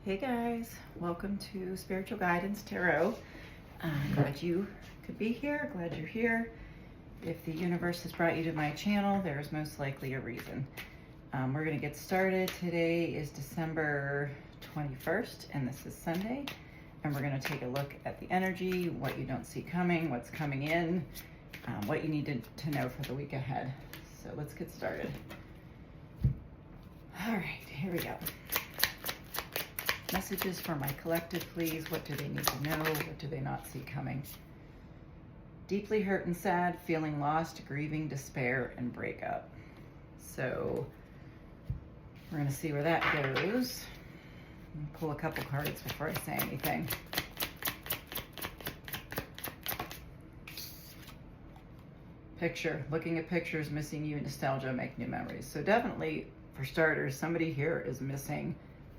Hey guys, welcome to Spiritual Guidance Tarot. I'm glad you could be here, glad you're here. If the universe has brought you to my channel, there's most likely a reason. We're going to get started. Today is December 21st, and this is Sunday. And we're going to take a look at the energy, what you don't see coming, what's coming in, what you need to know for the week ahead. So let's get started. All right, here we go. Messages for my collective, please. What do they need to know? What do they not see coming? Deeply hurt and sad, feeling lost, grieving, despair, and breakup. So we're going to see where that goes. Pull a couple cards before I say anything. Picture. Looking at pictures, missing you, nostalgia, make new memories. So definitely, for starters, somebody here is missing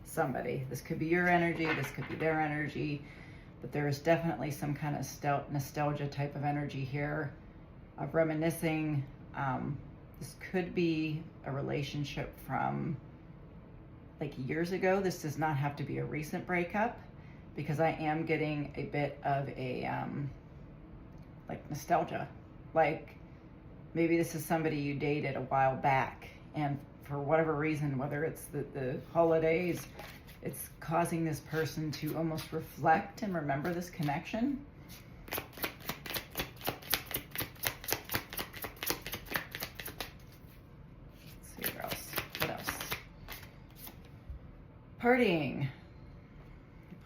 somebody. This could be your energy, this could be their energy, but there is definitely some kind of nostalgia type of energy here, of reminiscing. This could be a relationship from like years ago. This does not have to be a recent breakup, because I am getting a bit of a like nostalgia. Like maybe this is somebody you dated a while back, and for whatever reason, whether it's the holidays, it's causing this person to almost reflect and remember this connection. Let's see where else. What else? Partying.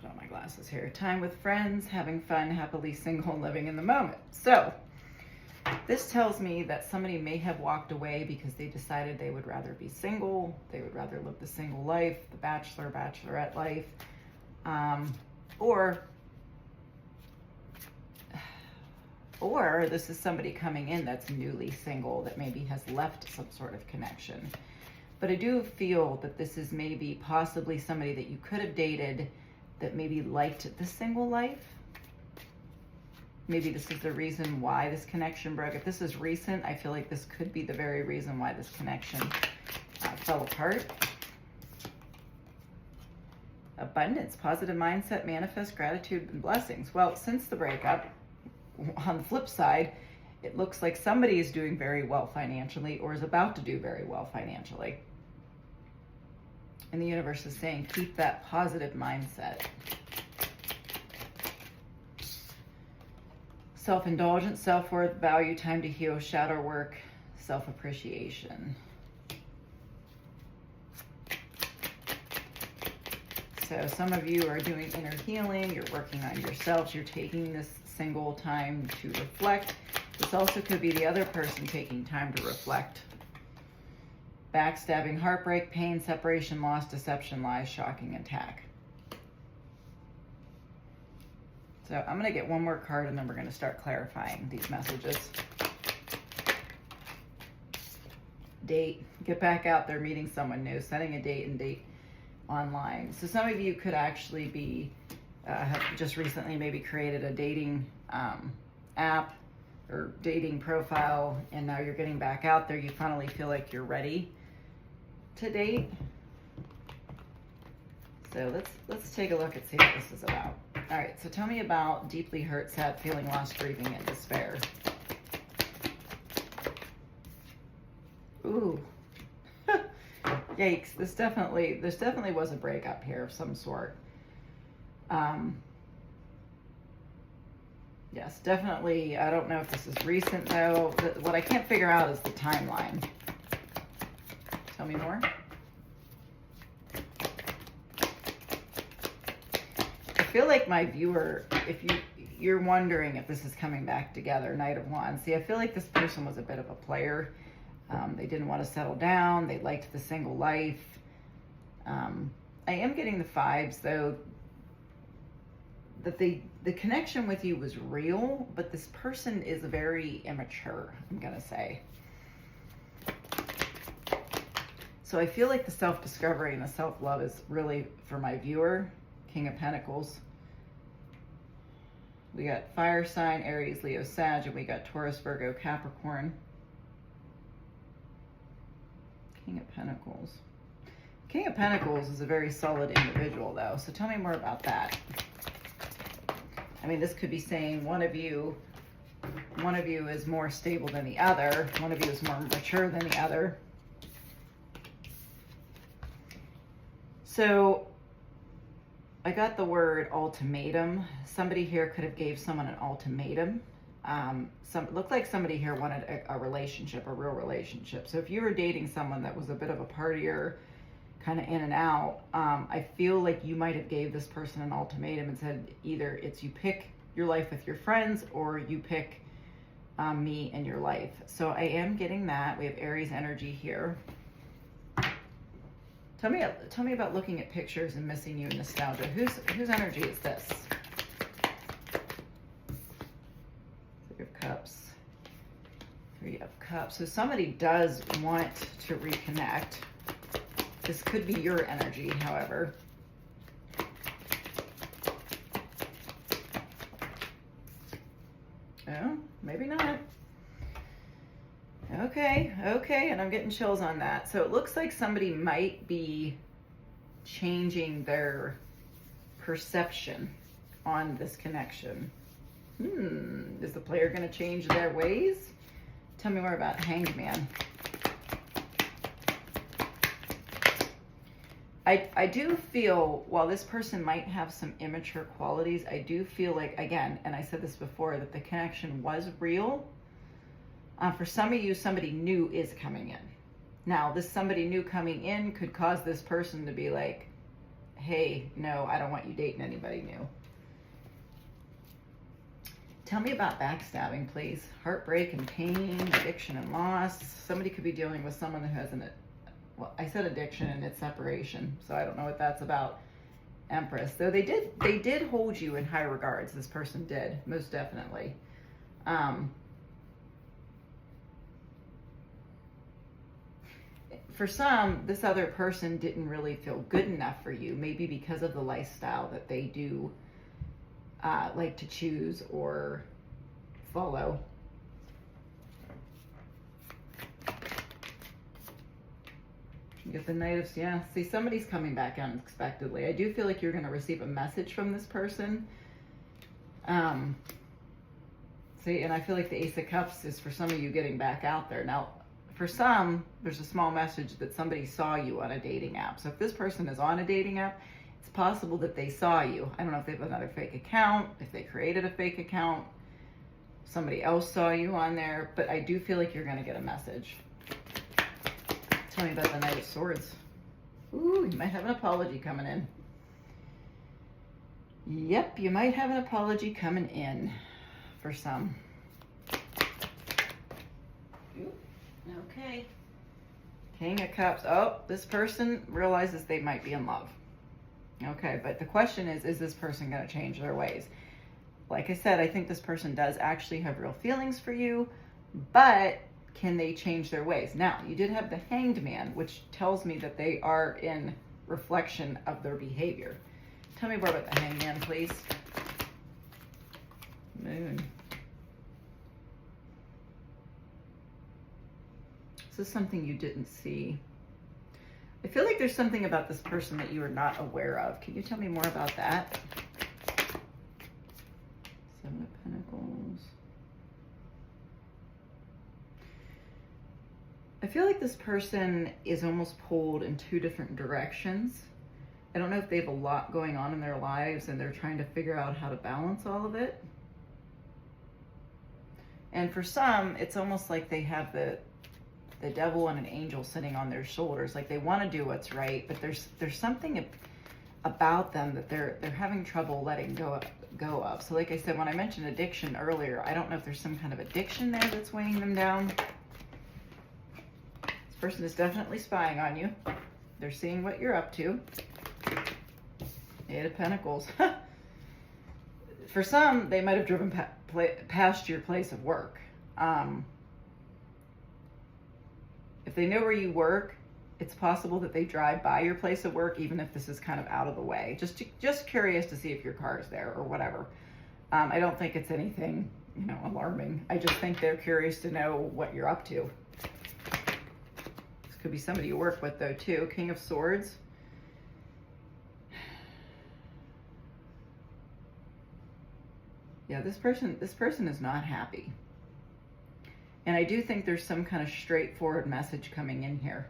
Put on my glasses here. Time with friends, having fun, happily single, living in the moment. So this tells me that somebody may have walked away because they decided they would rather be single, they would rather live the single life, the bachelor, bachelorette life, or this is somebody coming in that's newly single, that maybe has left some sort of connection. But I do feel that this is maybe possibly somebody that you could have dated that maybe liked the single life. Maybe this is the reason why this connection broke. If this is recent, I feel like this could be the very reason why this connection fell apart. Abundance, positive mindset, manifest gratitude and blessings. Well, since the breakup, on the flip side, it looks like somebody is doing very well financially, or is about to do very well financially. And the universe is saying, keep that positive mindset. Self-indulgence, self-worth, value, time to heal, shadow work, self-appreciation. So some of you are doing inner healing, you're working on yourselves, you're taking this single time to reflect. This also could be the other person taking time to reflect. Backstabbing, heartbreak, pain, separation, loss, deception, lies, shocking attack. So I'm going to get one more card, and then we're going to start clarifying these messages. Date. Get back out there meeting someone new. Setting a date and date online. So some of you could actually be, have just recently maybe created a dating app or dating profile, and now you're getting back out there. You finally feel like you're ready to date. So let's take a look and see what this is about. All right, so tell me about deeply hurt, sad, feeling lost, grieving, and despair. Ooh. Yikes. This definitely was a breakup here of some sort. Yes, definitely. I don't know if this is recent, though. What I can't figure out is the timeline. Tell me more. I feel like my viewer, if you're wondering if this is coming back together, Knight of Wands. See, I feel like this person was a bit of a player. They didn't want to settle down. They liked the single life. I am getting the vibes, though, that the connection with you was real, but this person is very immature, I'm going to say. So I feel like the self-discovery and the self-love is really for my viewer. King of Pentacles. We got fire sign, Aries, Leo, Sag, and we got Taurus, Virgo, Capricorn. King of Pentacles. King of Pentacles is a very solid individual, though. So tell me more about that. I mean, this could be saying one of you is more stable than the other. One of you is more mature than the other. So I got the word ultimatum. Somebody here could have gave someone an ultimatum. It looked like somebody here wanted a relationship, a real relationship. So if you were dating someone that was a bit of a partier, kind of in and out, I feel like you might have gave this person an ultimatum and said either it's you pick your life with your friends or you pick me and your life. So I am getting that. We have Aries energy here. Tell me about looking at pictures and missing you, nostalgia. Whose energy is this? Three of Cups. Three of Cups. So somebody does want to reconnect. This could be your energy, however. Oh, maybe not. Okay, and I'm getting chills on that. So it looks like somebody might be changing their perception on this connection. Is the player going to change their ways? Tell me more about Hanged Man. I do feel, while this person might have some immature qualities, I do feel like, again, and I said this before, that the connection was real. For some of you, somebody new is coming in. Now, this somebody new coming in could cause this person to be like, hey, no, I don't want you dating anybody new. Tell me about backstabbing, please. Heartbreak and pain, addiction and loss. Somebody could be dealing with someone that has well, I said addiction and it's separation, so I don't know what that's about. Empress. Though they did hold you in high regards. This person did, most definitely. For some, this other person didn't really feel good enough for you, maybe because of the lifestyle that they do like to choose or follow. You get the Knight of, yeah, see, somebody's coming back unexpectedly. I do feel like you're going to receive a message from this person. See, and I feel like the Ace of Cups is for some of you getting back out there. Now, for some, there's a small message that somebody saw you on a dating app. So if this person is on a dating app, it's possible that they saw you. I don't know if they have another fake account, if they created a fake account, somebody else saw you on there, but I do feel like you're going to get a message. Tell me about the Knight of Swords. Ooh, you might have an apology coming in. Yep, you might have an apology coming in for some. Okay. King of Cups. Oh, this person realizes they might be in love. Okay, but the question is this person going to change their ways? Like I said, I think this person does actually have real feelings for you, but can they change their ways? Now, you did have the Hanged Man, which tells me that they are in reflection of their behavior. Tell me more about the Hanged Man, please. Moon. This is something you didn't see. I feel like there's something about this person that you are not aware of. Can you tell me more about that? Seven of Pentacles. I feel like this person is almost pulled in two different directions. I don't know if they have a lot going on in their lives and they're trying to figure out how to balance all of it. And for some, it's almost like they have the devil and an angel sitting on their shoulders. Like they want to do what's right, but there's something about them that they're having trouble letting go of. So like I said, when I mentioned addiction earlier, I don't know if there's some kind of addiction there that's weighing them down. This person is definitely spying on you. They're seeing what you're up to. Eight of Pentacles. For some, they might have driven past your place of work. If they know where you work, it's possible that they drive by your place of work, even if this is kind of out of the way. Just curious to see if your car is there or whatever. I don't think it's anything, alarming. I just think they're curious to know what you're up to. This could be somebody you work with though too. King of Swords. Yeah, this person is not happy. And I do think there's some kind of straightforward message coming in here.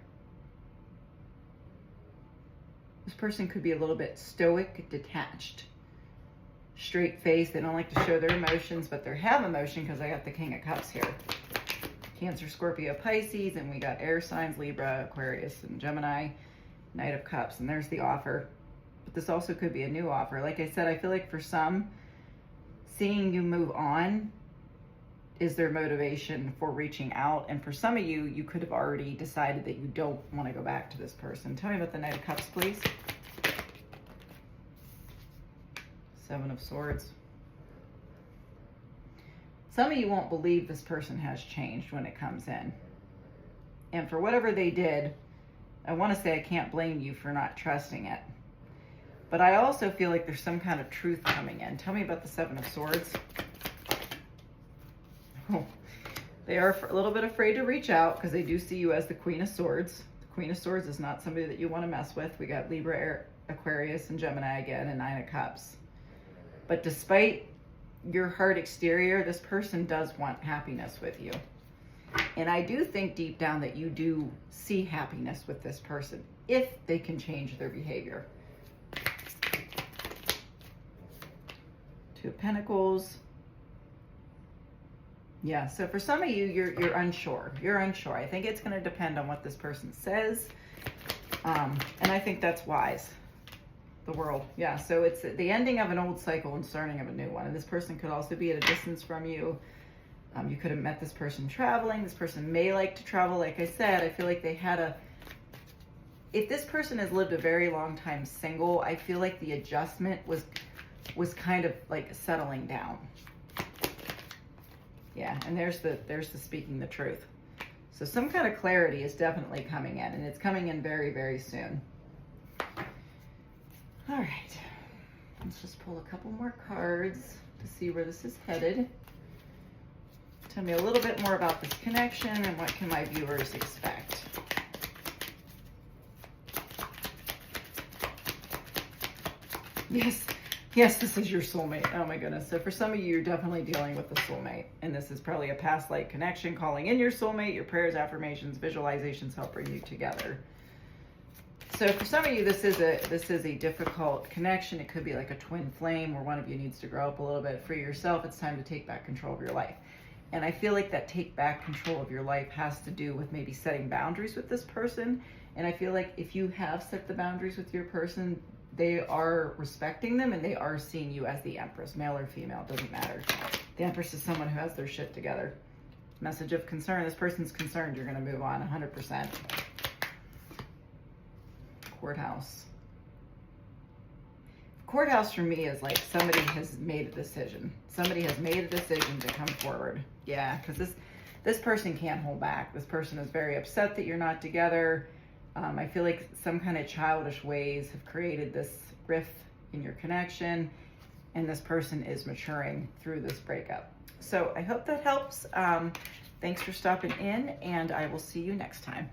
This person could be a little bit stoic, detached, straight faced. They don't like to show their emotions, but they have emotion because I got the King of Cups here. Cancer, Scorpio, Pisces, and we got air signs, Libra, Aquarius, and Gemini, Knight of Cups, and there's the offer. But this also could be a new offer. Like I said, I feel like for some, seeing you move on is their motivation for reaching out. And for some of you, you could have already decided that you don't want to go back to this person. Tell me about the Knight of Cups, please. Seven of Swords. Some of you won't believe this person has changed when it comes in. And for whatever they did, I want to say I can't blame you for not trusting it. But I also feel like there's some kind of truth coming in. Tell me about the Seven of Swords. Oh, they are a little bit afraid to reach out because they do see you as the Queen of Swords. The Queen of Swords is not somebody that you want to mess with. We got Libra, Aquarius, and Gemini again, and Nine of Cups. But despite your hard exterior, this person does want happiness with you. And I do think deep down that you do see happiness with this person if they can change their behavior. Two of Pentacles. Yeah, so for some of you, you're unsure. You're unsure. I think it's going to depend on what this person says. And I think that's wise. The World. Yeah, so it's the ending of an old cycle and starting of a new one. And this person could also be at a distance from you. You could have met this person traveling. This person may like to travel. Like I said, I feel like they had a... If this person has lived a very long time single, I feel like the adjustment was kind of like settling down. Yeah, and there's the speaking the truth. So some kind of clarity is definitely coming in, and it's coming in very, very soon. All right, let's just pull a couple more cards to see where this is headed. Tell me a little bit more about this connection and what can my viewers expect. Yes, this is your soulmate. Oh my goodness. So for some of you, you're definitely dealing with a soulmate. And this is probably a past life connection, calling in your soulmate. Your prayers, affirmations, visualizations help bring you together. So for some of you, this is a difficult connection. It could be like a twin flame where one of you needs to grow up a little bit for yourself. It's time to take back control of your life. And I feel like that take back control of your life has to do with maybe setting boundaries with this person. And I feel like if you have set the boundaries with your person, they are respecting them and they are seeing you as the Empress, male or female, doesn't matter. The Empress is someone who has their shit together. Message of concern. This person's concerned you're going to move on 100%. Courthouse. Courthouse for me is like somebody has made a decision. Somebody has made a decision to come forward. Yeah, because this person can't hold back. This person is very upset that you're not together. I feel like some kind of childish ways have created this rift in your connection, and this person is maturing through this breakup. So I hope that helps. Thanks for stopping in, and I will see you next time.